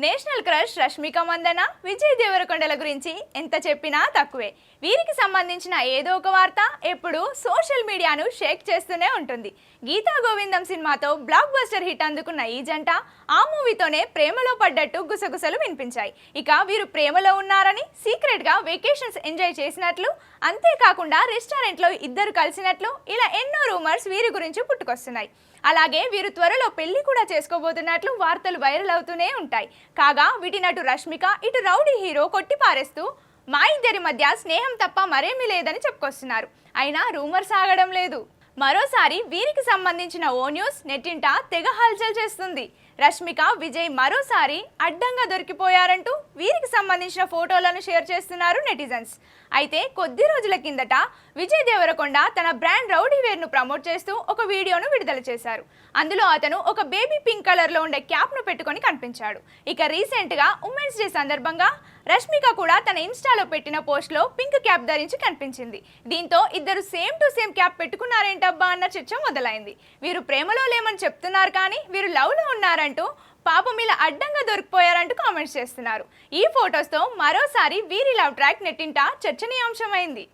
National crush Rashmika Mandanna, Vijay దేవరకొండల గురించి ఎంత చెప్పినా తక్కువే. వీరికి సంబంధించిన ఏదో ఒక వార్త ఎప్పుడు సోషల్ మీడియాను షేక్ చేస్తూనే ఉంటుంది. గీతా గోవిందం సినిమాతో బ్లాక్ బస్టర్ హిట్ అందుకున్న ఈ జంట ఆ మూవీతోనే ప్రేమలో పడ్డట్టు గుసగుసలు వినిపించాయి. ఇక వీరు ప్రేమలో ఉన్నారని, సీక్రెట్ గా వెకేషన్స్ ఎంజాయ్ చేసినట్లు, అంతేకాకుండా రెస్టారెంట్లో ఇద్దరు కలిసినట్లు ఇలా ఎన్నో రూమర్స్ వీరి గురించి పుట్టుకొస్తున్నాయి. అలాగే వీరు త్వరలో పెళ్లి కూడా చేసుకోబోతున్నట్లు వార్తలు వైరల్ అవుతూనే ఉంటాయి. కాగా వీటి నటు రష్మిక ఇటు రౌడీ హీరో కొట్టి పారేస్తూ మా ఇద్దరి మధ్య స్నేహం తప్ప మరేమీ లేదని చెప్పుకొస్తున్నారు. అయినా రూమర్ సాగడం లేదు. మరోసారి వీరికి సంబంధించిన ఓ న్యూస్ నెట్టింట తెగ హల్చల్ చేస్తుంది. రష్మిక, విజయ్ మరోసారి అడ్డంగా దొరికిపోయారంటూ వీరికి సంబంధించిన ఫోటోలను షేర్ చేస్తున్నారు నెటిజన్స్. అయితే కొద్ది రోజుల కిందట విజయ్ దేవరకొండ తన బ్రాండ్ రౌడీ వేర్ను ప్రమోట్ చేస్తూ ఒక వీడియోను విడుదల చేశారు. అందులో అతను ఒక బేబీ పింక్ కలర్లో ఉండే క్యాప్ను పెట్టుకొని కనిపించాడు. ఇక రీసెంట్గా ఉమెన్స్ డే సందర్భంగా రష్మిక కూడా తన ఇన్స్టాలో పెట్టిన పోస్ట్లో పింక్ క్యాప్ ధరించి కనిపించింది. దీంతో ఇద్దరు సేమ్ టు సేమ్ క్యాప్ పెట్టుకున్నారేంటబ్బా అన్న చర్చ మొదలైంది. వీరు ప్రేమలో లేమని చెప్తున్నారు, కానీ వీరు లవ్లో ఉన్నారంటూ పాపం ఇలా అడ్డంగా దొరికిపోయారంటూ కామెంట్స్ చేస్తున్నారు. ఈ ఫొటోస్తో మరోసారి వీరి లవ్ ట్రాక్ నెట్టింట చర్చనీయాంశమైంది.